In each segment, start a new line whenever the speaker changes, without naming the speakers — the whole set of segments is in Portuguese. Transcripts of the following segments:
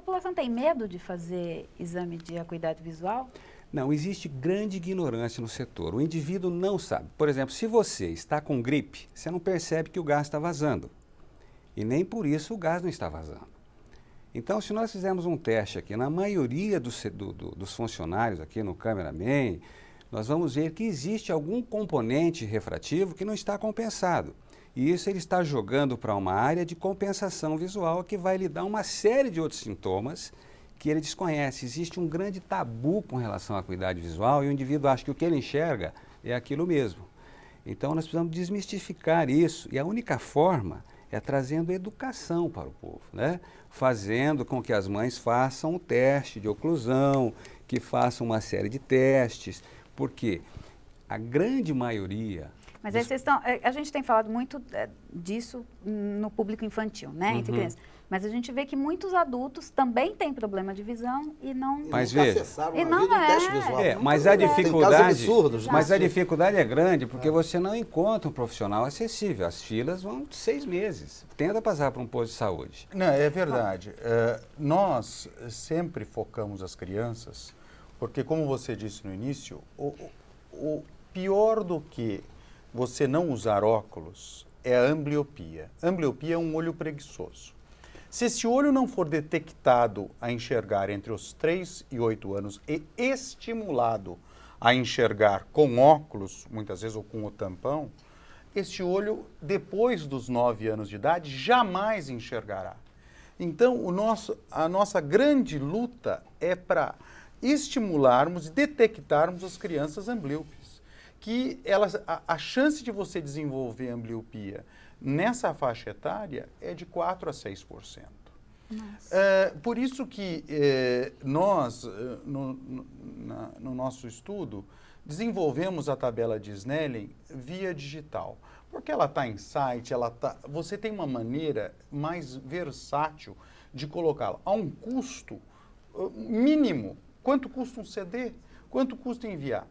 população tem medo de fazer exame de acuidade visual?
Não, existe grande ignorância no setor. O indivíduo não sabe. Por exemplo, se você está com gripe, você não percebe que o gás está vazando. E nem por isso o gás não está vazando. Então, se nós fizermos um teste aqui, na maioria dos funcionários aqui no cameraman, nós vamos ver que existe algum componente refrativo que não está compensado. E isso ele está jogando para uma área de compensação visual que vai lhe dar uma série de outros sintomas que ele desconhece. Existe um grande tabu com relação à acuidade visual e o indivíduo acha que o que ele enxerga é aquilo mesmo. Então nós precisamos desmistificar isso e a única forma é trazendo educação para o povo, né? Fazendo com que as mães façam o teste de oclusão, que façam uma série de testes, porque a grande maioria...
Mas aí a gente tem falado muito disso no público infantil, né, entre crianças. Mas a gente vê que muitos adultos também têm problema de visão e não...
Mas veja,
e não
teste visual.
mas a dificuldade,
absurdos,
mas a dificuldade é grande porque você não encontra um profissional acessível. As filas vão de 6 meses. Tenta passar para um posto de saúde.
Não, é verdade. Nós sempre focamos as crianças, porque como você disse no início, o pior do que você não usar óculos é a ambliopia. Ambliopia é um olho preguiçoso. Se esse olho não for detectado a enxergar entre os 3 e 8 anos e estimulado a enxergar com óculos, muitas vezes ou com o tampão, este olho, depois dos 9 anos de idade, jamais enxergará. Então, a nossa grande luta é para estimularmos e detectarmos as crianças amblíopes. Que a chance de você desenvolver ambliopia nessa faixa etária é de 4 a 6%. Por isso que nós, no nosso estudo, desenvolvemos a tabela de Snellen via digital. Porque ela está em site, você tem uma maneira mais versátil de colocá-la a um custo mínimo. Quanto custa um CD? Quanto custa enviar?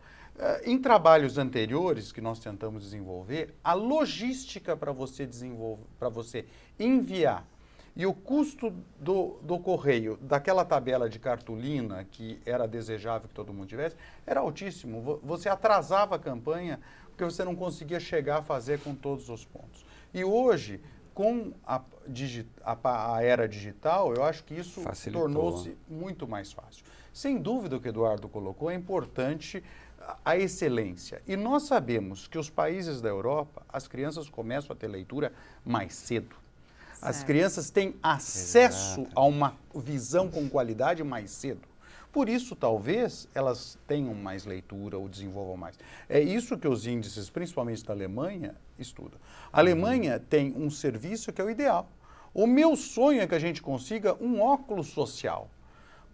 Em trabalhos anteriores que nós tentamos desenvolver, a logística para você desenvolver, para você enviar e o custo do correio, daquela tabela de cartolina que era desejável que todo mundo tivesse, era altíssimo. Você atrasava a campanha porque você não conseguia chegar a fazer com todos os pontos. E hoje, com a era digital, eu acho que isso tornou-se muito mais fácil. Sem dúvida, o que o Eduardo colocou é importante a excelência. E nós sabemos que os países da Europa, as crianças começam a ter leitura mais cedo. Certo. As crianças têm acesso a uma visão com qualidade mais cedo. Por isso, talvez, elas tenham mais leitura ou desenvolvam mais. É isso que os índices, principalmente da Alemanha, estudam. A Alemanha tem um serviço que é o ideal. O meu sonho é que a gente consiga um óculos social.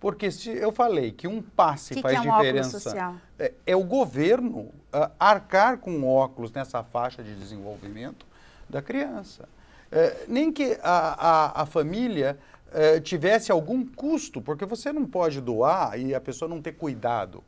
Porque se eu falei que um passe faz diferença, é o governo arcar com óculos nessa faixa de desenvolvimento da criança. Nem que a família tivesse algum custo, porque você não pode doar e a pessoa não ter cuidado.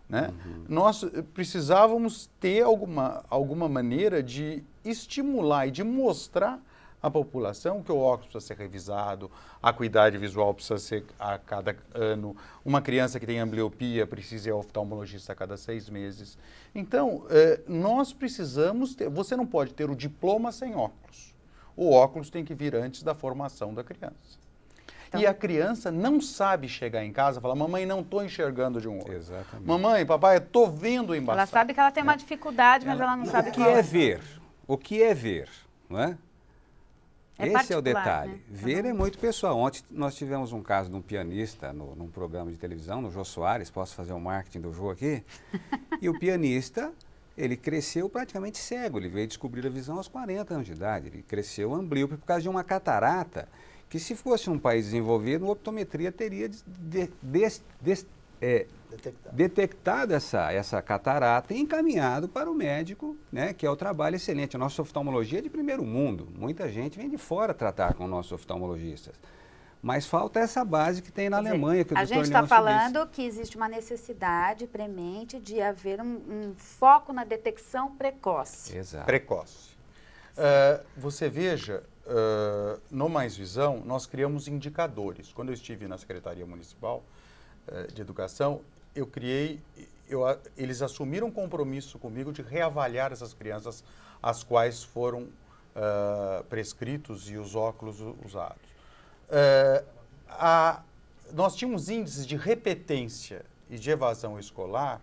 Né? Nós precisávamos ter alguma maneira de estimular e de mostrar à população que o óculos precisa ser revisado, a acuidade visual precisa ser a cada ano, uma criança que tem ambliopia precisa ir ao oftalmologista a cada 6 meses. Então, nós precisamos ter, você não pode ter o diploma sem óculos. O óculos tem que vir antes da formação da criança. Então, e a criança não sabe chegar em casa e falar, mamãe, não estou enxergando de um olho.
Exatamente.
Mamãe, papai, estou vendo embaçado.
Ela sabe que ela tem uma dificuldade, mas ela não sabe
o que é ver. O que é ver, não é? Esse é o detalhe. Né? Ver é muito pessoal. Ontem nós tivemos um caso de um pianista num programa de televisão, no Jô Soares, posso fazer o marketing do Jô aqui? E o pianista, ele cresceu praticamente cego, ele veio descobrir a visão aos 40 anos de idade, ele cresceu amblíope por causa de uma catarata, que se fosse um país desenvolvido, a optometria teria detectado essa catarata e encaminhado para o médico, né, que é o trabalho excelente. A nossa oftalmologia é de primeiro mundo. Muita gente vem de fora tratar com nossos oftalmologistas. Mas falta essa base que tem na Alemanha. Que o
a gente está falando que existe uma necessidade premente de haver um foco na detecção precoce.
Exato.
Precoce. Você veja, no Mais Visão, nós criamos indicadores. Quando eu estive na Secretaria Municipal de Educação, eles assumiram um compromisso comigo de reavaliar essas crianças às quais foram prescritos e os óculos usados. Nós tínhamos índices de repetência e de evasão escolar,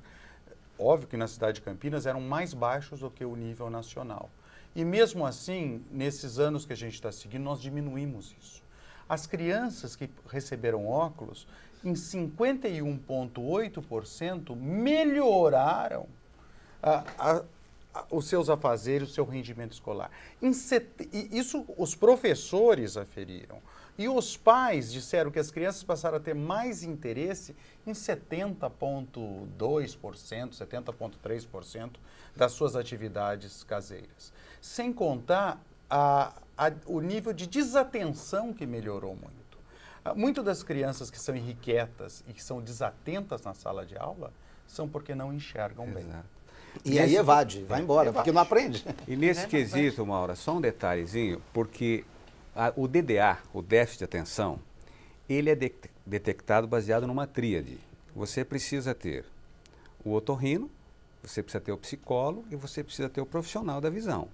óbvio que na cidade de Campinas eram mais baixos do que o nível nacional. E mesmo assim, nesses anos que a gente está seguindo, nós diminuímos isso. As crianças que receberam óculos, em 51,8% melhoraram os seus afazeres, o seu rendimento escolar. Isso os professores aferiram. E os pais disseram que as crianças passaram a ter mais interesse em 70,2%, 70,3% das suas atividades caseiras. Sem contar o nível de desatenção que melhorou muito. Muitas das crianças que são irrequietas e que são desatentas na sala de aula são porque não enxergam bem.
E aí evade, vai embora, porque não aprende.
E nesse quesito, Maura, só um detalhezinho, porque o DDA, o déficit de atenção, ele é detectado baseado numa tríade. Você precisa ter o otorrino, você precisa ter o psicólogo e você precisa ter o profissional da visão.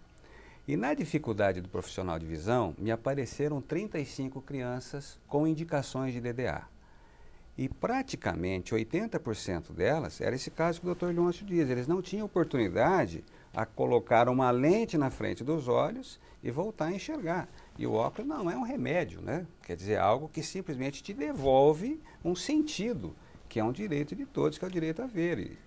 E na dificuldade do profissional de visão, me apareceram 35 crianças com indicações de DDA. E praticamente 80% delas, era esse caso que o Dr. Leôncio diz, eles não tinham oportunidade a colocar uma lente na frente dos olhos e voltar a enxergar. E o óculos não é um remédio, né? Quer dizer, algo que simplesmente te devolve um sentido, que é um direito de todos, que é o direito a ver.